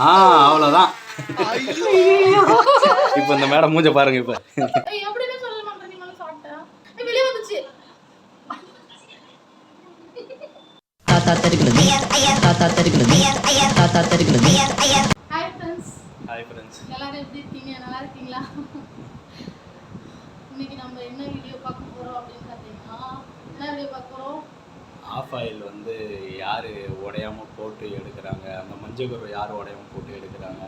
அவ்வளோதான். இப்போ இந்த மேடம் மூஞ்ச பாருங்க. இப்போ தாத்தா தெரிகிறது, தாத்தா தெரிகிறது, தாத்தா தெரிகிறது. ஹாய் ஃப்ரெண்ட்ஸ், எல்லாரும் எப்படி இருக்கீங்க? நல்லா இருக்கீங்களா? இன்னைக்கு நம்ம என்ன வீடியோ பார்க்க போறோம் அப்படின்னு பார்த்தீங்கன்னா, என்ன வீடியோ பார்க்க போறோம்? ஆஃப் ஆயில் வந்து யார் உடையாம போட்டு எடுக்கிறாங்க, அந்த மஞ்சள் யார் உடையாம போட்டு எடுக்கிறாங்க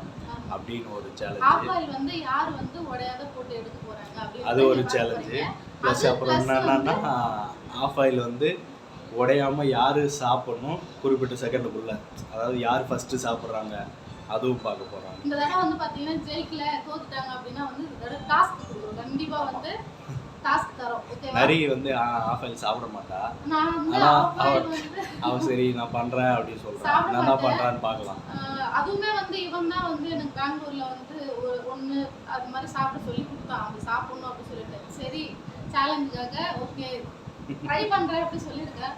அப்படின்னு ஒரு சேலஞ்ச். ஆஃப் ஆயில் வந்து யார் வந்து உடையாத போட்டு எடுக்க போறாங்க அப்படின்னு அது ஒரு சேலஞ்சு. ப்ளஸ் அப்புறம் என்னன்னா, ஆஃப் ஆயில் வந்து உடையாம யார் சாப்பிடணும் குறிப்பிட்ட செகண்டுக்குள்ள, அதாவது யார் ஃபர்ஸ்ட் சாப்பிட்றாங்க அதுவும் பார்க்க போறாங்க. இந்த தடவை வந்து பார்த்தீங்கன்னா ஜெயிக்கல தோத்துட்டாங்க அப்படின்னா வந்து இந்த தடவை டாஸ்க் கொடுக்குறோம். கண்டிப்பா வந்து டாஸ்க் தரோம். ஓகேவா? நிறைய வந்து ஆஃப் ஆயில் சாப்பிட மாட்டா. நான் வந்து ஆஃப் ஆயில் வந்து அவன் சரி நான் பண்றேன் அப்படின்னு சொல்றான். நான் தான் பண்றான்னு பார்க்கலாம். அதுவுமே வந்து இவன் தான் வந்து எனக்கு பெங்களூர்ல வந்து ஒன்று அது மாதிரி சாப்பிட சொல்லி கொடுத்தான். அது சாப்பிடணும் அப்படின்னு சொல்லிட்டு சரி சேலஞ்சுக்காக ஓகே ட்ரை பண்றேன் அப்படி சொல்லியிருக்கேன்.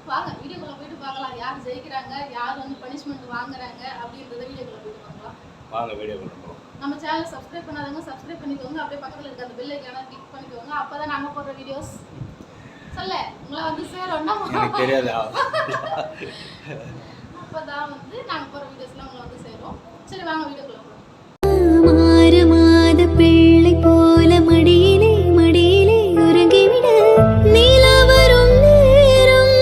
வாங்க வீடியோக்குள்ள போயிட்டு பார்க்கலாம் யார் ஜெயிக்கிறாங்க, யார் வந்து பனிஷ்மெண்ட் வாங்குறாங்க அப்படின்றத வீடியோக்குள்ள போயிட்டு பார்க்கலாம். வாங்க வீடியோக்குள்ள போகலாம். நம்ம சேனலை சப்ஸ்கிரைப் பண்ணாதவங்க சப்ஸ்கிரைப் பண்ணிக்கோங்க. அப்படியே பக்கத்துல இருக்க அந்த பெல் ஐகானை கிளிக் பண்ணிக்கோங்க. அப்பதான் நாங்க போடுற வீடியோஸ் சொல்ல உங்களை வந்து சேரோம்னா எனக்கு தெரியாது. அப்பதான் வந்து நாங்க போடுற வீடியோஸ்லாம் உங்களை வந்து சேரும். சரி வாங்க வீடியோக்குள்ள போகலாம். மாறு மாத பிள்ளை போல மடியிலே மடியிலே உறங்கிவிட நீலா வரும் நேரம்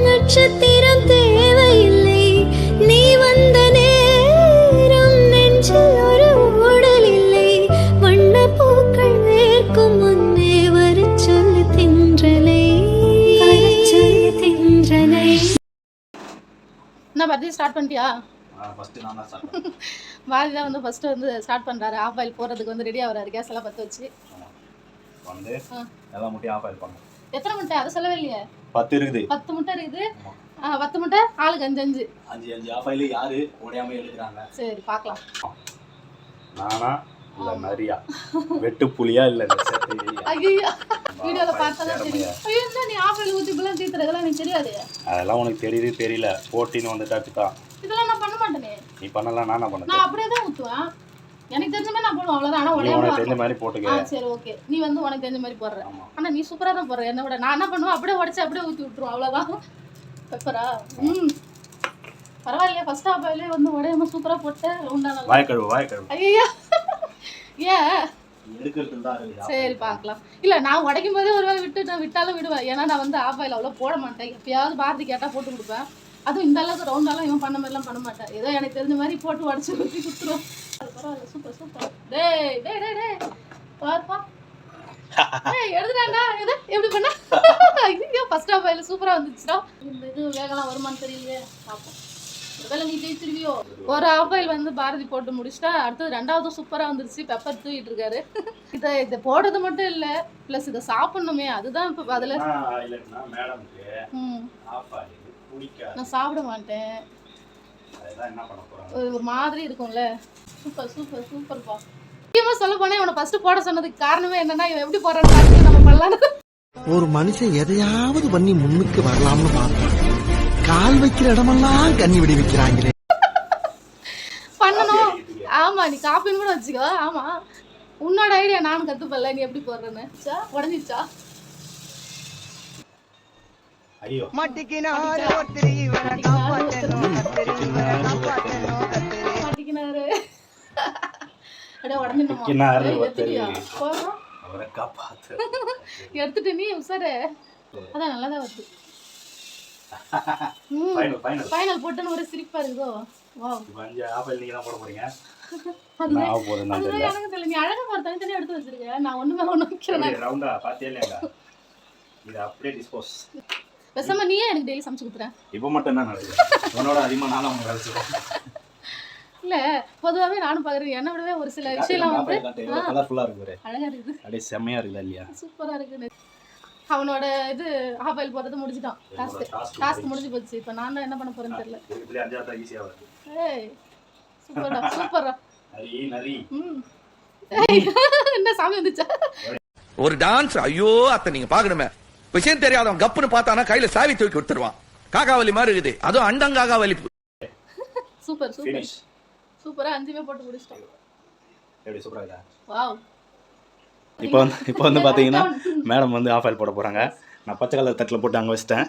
நட்சத்திரம் தேவையில்லை நீ வந்த நேரம் நெஞ்சில் ஒரு ஊடல் இல்லை வண்ண பூக்கள் வேர்க்கும் முன்னே வரச் சொல்லு தென்றலை தென்றலை. என்ன பத்தி ஸ்டார்ட் பண்ணிட்டியா? ஃபர்ஸ்ட் நான் தான் சாப்பிட்டேன். பாரதி தான் வந்து ஃபர்ஸ்ட் வந்து ஸ்டார்ட் பண்றாரு. ஆஃப் ஆயில் போறதுக்கு வந்து ரெடி ஆகுறாரு. கேஸ் எல்லாம் பற்ற வச்சு வந்து எல்லா முட்டையும் ஆஃப் ஆயில் பண்ணு. எத்தனை முட்டை அதை சொல்லவே இல்லையே. 10 இருக்குது. 10 முட்டை இருக்குது. 10 முட்டை ஆளுக்கு 5 5 ஆஃப் ஆயில் யாரு உடையாம எடுக்கிறாங்க? சரி பார்க்கலாம். நானா இல்ல நரியா, வெட்டு புலியா இல்ல ஐயோ வீடியோல பார்த்தா தெரியும். ஐயோ என்ன நீ ஆஃப் ஆயில் ஊத்தி பலாம் தீத்துறதெல்லாம் எனக்கு தெரியாது. அதெல்லாம் உனக்கு தெரியுது தெரியல போட்டின்னு வந்துட்டாச்சு தான். இதெல்லாம் நான் பண்ண மாட்டேனே. நீ பண்ணலாம் நான் பண்ணேன். நான் அப்படியே தான் ஊத்துவேன். எனக்கு தெரிஞ்ச மாதிரி நான் போடுவேன் அவ்வளவுதான். ஆனா உடையாம உனக்கு தெரிஞ்ச மாதிரி போட்டுக்க. சரி ஓகே. நீ வந்து உனக்கு தெரிஞ்ச மாதிரி போடுற. ஆனா நீ சூப்பரா தான் போடுற. என்ன விட நான் என்ன பண்ணுவேன் அப்படியே உடைச்சு அப்படியே ஊத்தி விட்டுருவோம் அவ்வளவுதான். பெப்பரா பரவாயில்லையா? ஃபர்ஸ்ட் ஆஃப் ஆயிலே வந்து உடையாம சூப்பரா போட்டு ரவுண்டான வாய்க்கழுவு ஐயா ஏன் எடுக்கிறது தான் இருக்குது. சரி பார்க்கலாம். இல்ல நான் உடைக்கும் போதே ஒரு வேளை விட்டாலும் விடுவேன். ஏன்னா நான் வந்து ஆஃப் ஆயில் அவ்வளோ போட மாட்டேன். எப்பயாவது பாரதி கேட்டா போட்டு கொடுப்பேன். அதுவும் இந்த அளவுக்கு ரவுண்டாலாம் இவன் பண்ண மாதிரிலாம் பண்ண மாட்டேன். ஏதோ எனக்கு தெரிஞ்ச மாதிரி போட்டு உடச்சு ஊற்றி கொடுத்துருவோம். பரவாயில்ல சூப்பர் சூப்பர். டேய் டேய் டேய் டேய் பாருப்பா. ஏய் எழுதுறாண்டா எது எப்படி பண்ண? ஐயோ ஃபர்ஸ்ட் ஆஃப் ஆயில் சூப்பரா வந்துச்சுடா. இந்த இது வேகலாம் வருமானு தெரியலையே. பார்ப்போம். ஒருவேளை நீ ஜெயிச்சிருவியோ. ஒரு ஆஃப் ஆயில் வந்து பாரதி போட்டு முடிச்சிட்டா அடுத்தது 2வது சூப்பரா வந்துருச்சு. பெப்பர் தூக்கிட்டு இருக்காரு. இதை போடுறது மட்டும் இல்ல பிளஸ் இதை சாப்பிடணுமே அதுதான் இப்போ அதில். நான் சாப்பிட மாட்டேன். ஒரு மாதிரி இருக்கும்ல. சூப்பர் சூப்பர் சூப்பர்ப்பா. முக்கியமாக சொல்ல போனேன் இவனை ஃபர்ஸ்ட் போட சொன்னதுக்கு காரணமே என்னன்னா இவன் எப்படி போடுறான்னு நம்ம பண்ணலாம். ஒரு மனுஷன் எதையாவது பண்ணி முன்னுக்கு வரலாம்னு பார்த்தான். கால் வைக்கிற இடமெல்லாம் கண்ணி விடி வைக்கிறாங்களே. பண்ணணும். ஆமா நீ காப்பின்னு கூட வச்சுக்கோ. ஆமா உன்னோட ஐடியா நானும் கத்துப்பல. நீ எப்படி போடுறேன்னு உடஞ்சிச்சா? ஐயோ மாட்டிக்கினாரு. அட உடஞ்சிடுமா? எடுத்துட்டு நீ உசாரு. அதான் நல்லாதான் வருது. ஃபைனல் போட்டுன்னு ஒரு சிரிப்பா இருக்குதோ. வாவ் 5 ஆஃப் ஆயில் நீங்க தான் போட போறீங்க. நான் போறேன் நான் தெரியல. எனக்கு தெரியல. நீ அழகா பாரு தனித்தனியா எடுத்து வச்சிருக்க. நான் ஒண்ணுமே ஒண்ணு வைக்கிறேன். ரவுண்டா பாத்தியா இல்லையா? இது அப்படியே டிஸ்போஸ். பேசாம நீயே எனக்கு டெய்லி சமைச்சு கொடுத்துற. இப்போ மட்டும் என்ன நடக்குது? உன்னோட அதிகமா நானும் அவங்க வேலை செய்றேன். இல்ல பொதுவாவே நானும் பாக்குறேன். என்ன விடவே ஒரு சில விஷயம்லாம் வந்து கலர்ஃபுல்லா இருக்கு. அழகா இருக்குது. அப்படியே செமையா இருக்குதா இல்லையா? சூப்பரா இருக்கு. அவனோட இது ஆஃப் ஆயில் போறது முடிஞ்சிட்டான். டாஸ்க் முடிஞ்சு போச்சு. இப்போ நான் தான் என்ன பண்ண போறேன்னு தெரியல. இதுல 5 ஈஸியா வருது. ஏய் சூப்பர்டா சூப்பர்டா. நரி என்ன சாமி வந்துச்சா? ஒரு டான்ஸ். ஐயோ அத்தை நீங்க பாக்கணுமே. விஷயம் தெரியாதவன் கப்புன்னு பார்த்தானா கையில சாவி தூக்கி கொடுத்துருவான். காக்காவலி மாதிரி இருக்குது. அதுவும் அண்டங்காகாவலி. சூப்பர் சூப்பர் சூப்பரா 5மே போட்டு முடிச்சிட்டோம். எப்படி சூப்பரா இருக்கா? வாவ். இப்போ வந்து பாத்தீங்கன்னா மேடம் வந்து ஆஃப் ஆயில் போட போறாங்க. நான் பச்சை கலர் தட்டில் போட்டு அங்கே வச்சிட்டேன்.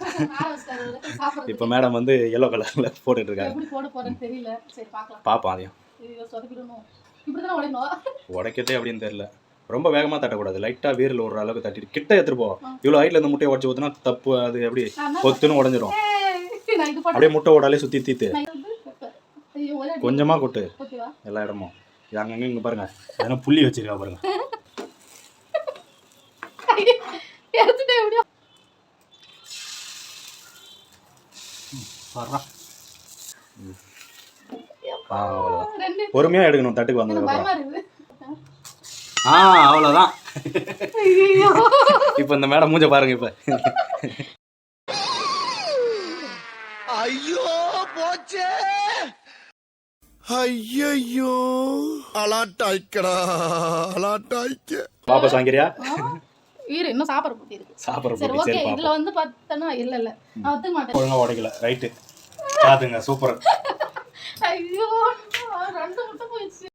இப்போ மேடம் வந்து எல்லோ கலரில் போட்டுட்டு இருக்காங்க. எப்படி போட போறேன்னு தெரியல. சரி பார்க்கலாம். பாப்போம் அதையும். ஐயோ சொதப்பிடணும். இப்படிதான் உடைக்கணும். உடைக்கதே அப்படின்னு தெரியல. ரொம்ப வேகமாக தட்டக்கூடாது. லைட்டாக வீரில் ஒரு அளவுக்கு தட்டிட்டு கிட்ட எடுத்துட்டு போவோம். இவ்வளோ ஹைட்ல இந்த முட்டையை உடச்சி ஊற்றினா தப்பு. அது எப்படி கொத்துன்னு உடஞ்சிரும். அப்படியே முட்டை ஓடாலே சுற்றி தீத்து கொஞ்சமாக கொட்டு எல்லா இடமும். இது அங்கங்கே இங்கே பாருங்க எதனா புள்ளி வச்சிருக்கா பாருங்க. பொறுமையா எடுக்கணும் தட்டுக்கு வந்ததுக்கு. அவ்வளவுதான். இப்ப இந்த மேடம் மூஞ்ச பாருங்க. இப்ப ஐயோ போச்சே. ஐயோ அலாட்டாய்க்கடா அலாட்டாய்க்க. வாபஸ் வாங்கிறியா? இன்னும் சாப்பிட போட்டி இருக்கு. சாப்பிட சரி போட்டி. ஓகே. சரி இதுல வந்து பார்த்தனா இல்ல நான் ஒத்துக்க மாட்டேன். ஒழுங்கா உடைக்கல. ரைட் பாத்துங்க. சூப்பர். ஐயோ 2 முட்டை போயிடுச்சு.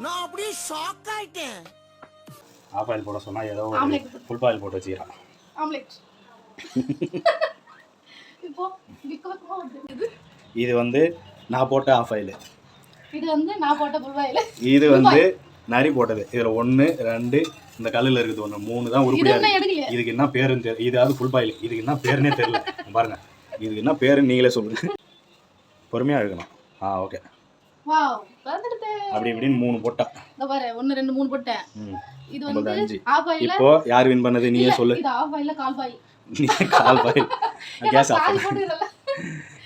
நான் அப்படியே ஷாக் ஆயிட்டேன். ஆஃப் ஆயில் போட சொன்னா ஏதோ ஃபுல் ஆயில் போட்டு வச்சிரலாம். ஆம்லெட். இப்போ விக்கவமா வருது. இது வந்து நான் போட்ட ஆஃப் ஆயில். இது வந்து நான் போட்ட ஃபுல் ஆயில். இது வந்து நரி போட்டது. இதுல 1 2 இந்த கல்லுல இருக்குது 1 3 தான் உருப்படியா இருக்கு. இதுக்கு என்ன பேருன்னு தெரியல. இதாவது ஃபுல் பாயில். இதுக்கு என்ன பேருன்னே தெரியல. பாருங்க இதுக்கு என்ன பேருன்னு நீங்களே சொல்லுங்க. பொறுமையா இருக்கணும். ஓகே. வாவ் வந்துடுதே. அப்படி இப்படின்னு 3 போட்டா. இந்த பாரு 1 2 3 போட்டேன். இது வந்து ஆஃப் ஆயில்ல. இப்போ யார் வின் பண்ணது நீயே சொல்லு. இது ஆஃப் ஆயில்ல கால் பாயில். நீ கால் பாயில். Gas off. கால் போடுறல.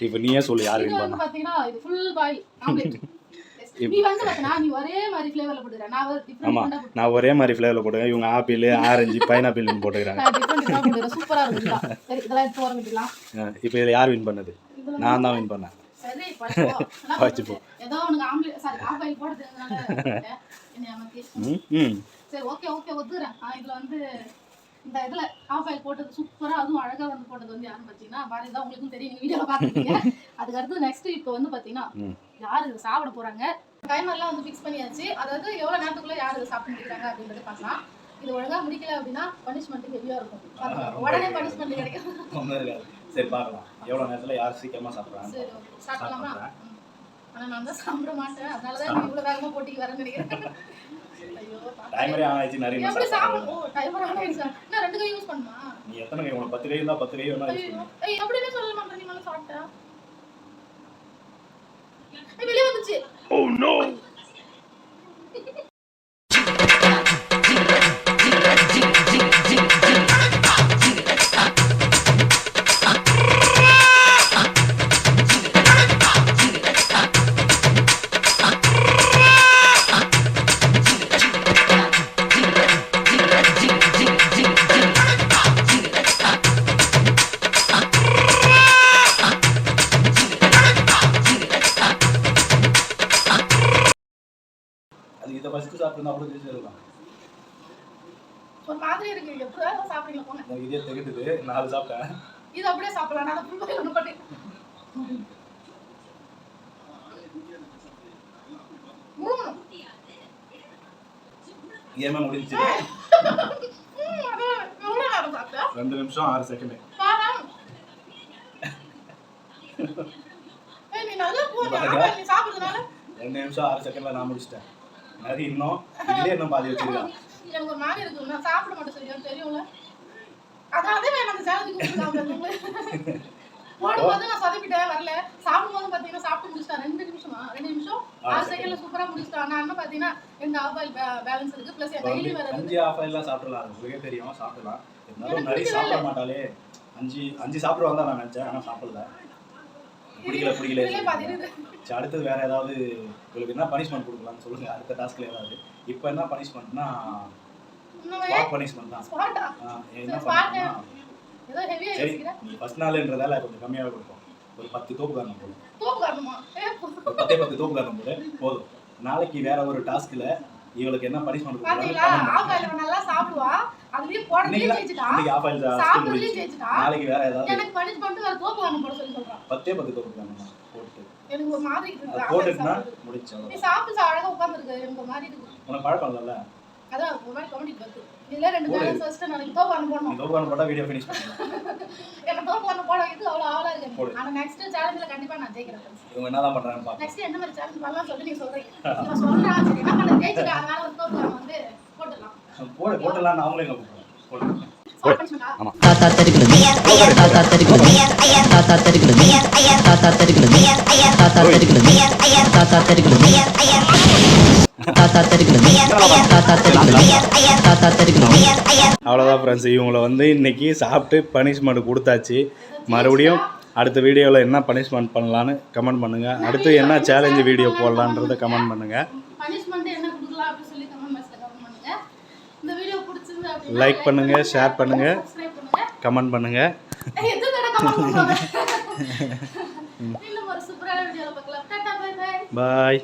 இப்போ நீயே சொல்லு யார் வின் பண்ணா. பாத்தீங்கன்னா இது ஃபுல் பாயில் ஆம்லெட். நீ வந்து பாத்தனா நீ ஒரே மாதிரி ஃப்ளேவர்ல போடுற. நான் டிஃபரண்டா போடுறேன். நான் ஒரே மாதிரி ஃப்ளேவர்ல போடுறேன். இவங்க ஆப்பிள், ஆரஞ்சு, பைனாப்பிள்னு போட்டுக்கறாங்க. நான் டிஃபரண்டா போடுறேன். சூப்பரா இருக்குடா. சரி இதெல்லாம் எடுத்து வர விடலாம். இப்போ இதுல யார் வின் பண்ணது? நான் தான் வின் பண்ணேன். சரி பாத்து போ. ஏதோ உனக்கு ஆம்லெட் சாரி ஆஃப் ஆயில் போடுறதுனால என்ன அமத்தி. சரி ஓகே ஒத்துறேன். இதுல வந்து இந்த இதுல ஆஃப் ஆயில் போட்டது சூப்பரா அதுவும் அழகா வந்து போட்டது வந்து யாருன்னு பாத்தீங்கன்னா பாரு தான் உங்களுக்கும் தெரியும். நீங்க வீடியோல பாத்துட்டீங்க. அதுக்கு அடுத்து நெக்ஸ்ட் இப்போ வந்து பாத்தீங்கன்னா யாரு இத சாப்பிட போறாங்க. டைமர்லாம் வந்து ஃபிக்ஸ் பண்ணியாச்சு. அதாவது எவ்வளவு நேரத்துக்குள்ள யார் இத சாப்பிட்டு முடிக்கறாங்க அப்படிங்கறத பார்க்கலாம். இது ஒழுங்கா முடிக்கல அப்படினா பனிஷ்மென்ட் ஹெவியா இருக்கும். உடனே பனிஷ்மென்ட் கிடைக்கும். சரி பார்க்கலாம் எவ்வளவு நேரத்துல யார் சீக்கிரமா சாப்பிடுறாங்க. சரி ஸ்டார்ட் பண்ணலாமா? ஆனா நான் தான் சாப்பிட மாட்டேன். அதனால தான் இவ்வளவு வேகமா போட்டிக்கு வரேன்னு நினைக்கிறேன். ஐயோ டைமரே ஆன் ஆயிச்சு. நிறைய எப்படி சாப்பிடு. டైమர் ஆன் ஆயிடுச்சு. நான் 2 கை யூஸ் பண்ணுமா? நீ எத்தனை கை? உனக்கு 10 கை இருந்தா 10 கை வேணா யூஸ் பண்ணு. ஏய் அப்படியே சொல்ல மாட்டேன். நீ மேல சாப்பிட்டா வெளிய வந்துச்சு. Oh no. இத ஃபர்ஸ்ட் சாப்பிட்டா அப்புறம் தெரிஞ்சிரலாம். ஒரு மாதிரி இருக்கு. எப்பறா சாப்பிடுங்க போங்க. நான் இதே தெகிட்டுது 4 சாப்பிட்டேன். இது அப்படியே சாப்பிடலாம். நான் ஃபுல் பாயில் ஒன்னு பண்ணி. ஏமா முடிஞ்சிச்சு. எவ்வளவு நேரம் சாப்பிட்டா? 2 நிமிஷம் 6 செகண்ட். பாரா. நீ நல்லா போடா. நீ சாப்பிடுறதுனால 2 நிமிஷம் 6 செகண்ட்ல நான் முடிச்சிட்டேன். நரி இன்னும் இல்லே இன்னும் பாதி வச்சிருக்கான். எனக்கு ஒரு மாதிரி இருக்கு. நான் சாப்பிட மாட்டேன் சரியா தெரியும்ல. அதனால தான் நான் சேலஞ்சுக்கு கூப்பிடுறேன். போடும்போது நான் சொதப்பிட்டேன் வரல. சாப்பிடும்போது பாத்தீங்கன்னா சாப்பிட்டு முடிச்சிட்டேன். 2 நிமிஷம் 6 செகண்ட்ல சூப்பரா முடிச்சிட்டேன். நான் என்ன பாத்தீங்கன்னா எங்க ஆஃப் ஆயில் பேலன்ஸ் இருக்கு. பிளஸ் என் கையில வேற இருக்கு. 5 ஆஃப் ஆயில்லாம் சாப்பிடலாம். உங்களுக்கு தெரியும் சாப்பிடலாம். இருந்தாலும் நரி சாப்பிட மாட்டாளே. 5 சாப்பிடுவாங்க தான் நான் நினைச்சேன். ஆனா சாப்பிடல. பிடிக்கல. சரி அடுத்தது வேற ஏதாவது உங்களுக்கு என்ன பனிஷ்மென்ட் கொடுக்கலாம்னு சொல்லுங்க. அடுத்த டாஸ்க்ல ஏதாவது. இப்போ என்ன பனிஷ்மென்ட்னா ஸ்பாட் பனிஷ்மென்ட் தான். ஸ்பாட்டா? என்ன பண்ணா ஏதோ ஹெவியா யோசிக்கிறேன். நீ ஃபர்ஸ்ட் நாள்ன்றதால கொஞ்சம் கம்மியாவே கொடுப்போம். ஒரு 10 தோப்பு காரணம் போடு. தோப்பு காரணமா? 10 தோப்பு காரணம் போடு போதும். நாளைக்கு வேற ஒரு டாஸ்க்ல இவளுக்கு என்ன பனிஷ்மென்ட் பாத்தீங்களா? ஆஃப் ஆயில் நல்லா சாப்பிடுவா. அதுலயே போடவே ஜெயிச்சிட்டா. இன்னைக்கு ஆஃப் ஆயில் சாப்பிடவே ஜெயிச்சிட்டா. நாளைக்கு வேற ஏதாவது எனக்கு பனிஷ்மென்ட் வேற தோப்பு காரணம் போட சொல்லி சொல்றான். 10 தோப்பு காரணம் போட்டு எனக்கு ஒரு மாதிரி இருக்கு. போட்டுட்டுனா முடிச்சு. நீ சாப்பிட்டு அழகா உட்கார்ந்துருக்கு. எனக்கு ஒரு மாதிரி இருக்கு. உனக்கு பழக்கம் இல்லைல்ல? அதான் ஒரு மாதிரி கமெண்ட் வருது. இதுல ரெண்டு பேலன்ஸ் வச்சுட்டு நான் தோப்பு பண்ண போறேன். தோப்பு பண்ண போட்டா வீடியோ ஃபினிஷ் பண்ணிடலாம். என்ன தோப்பு பண்ண போட இது அவ்வளவு ஆவலா இருக்கு. ஆனா நெக்ஸ்ட் சேலஞ்சில கண்டிப்பா நான் ஜெயிக்கிறேன். இவங்க என்னதான் பண்றாங்க பாப்போம். நெக்ஸ்ட் என்ன மாதிரி சேலஞ்ச் பண்ணலாம் சொல்லி நீ சொல்றீங்க. நான் சொல்றேன் சரி என்ன பண்ண ஜெயிச்சிட்டு அதனால ஒரு தோப்பு வந்து போடலாம். போடலாம் அவங்களே கூப்பிடுறோம். போடுங்க. ஆமா தாத்தா தெருக்குது தாத்தா தெருக்குது தாத்தா தெருக்குது தாத்தா தெருக்குது தாத்தா தெருக்குது தாத்தா தெருக்குது தாத்தா தெருக்குது தாத்தா தெருக்குது தாத்தா தெருக்குது. அவ்வளோதான் ஃப்ரெண்ட்ஸ், இவங்களை வந்து இன்னைக்கு சாப்பிட்டு பனிஷ்மெண்ட் கொடுத்தாச்சு. மறுபடியும் அடுத்த வீடியோவில் என்ன பனிஷ்மெண்ட் பண்ணலான்னு கமெண்ட் பண்ணுங்கள். அடுத்து என்ன சேலஞ்சு வீடியோ போடலான்றதை கமெண்ட் பண்ணுங்கள். பனிஷ்மெண்ட் என்ன கொடுக்கலாம் அப்படி சொல்லி கமெண்ட் பாக்ஸ்ல கமெண்ட் பண்ணுங்க. இந்த வீடியோ பிடிச்சிருந்தா அப்படினா லைக் பண்ணுங்கள், ஷேர் பண்ணுங்கள், சப்ஸ்கிரைப் பண்ணுங்க, கமெண்ட் பண்ணுங்கள். எது தட கமெண்ட் பண்ணுங்க. இன்னும் ஒரு சூப்பரான வீடியோல பார்க்கலாம். Tata bye bye. பாய்.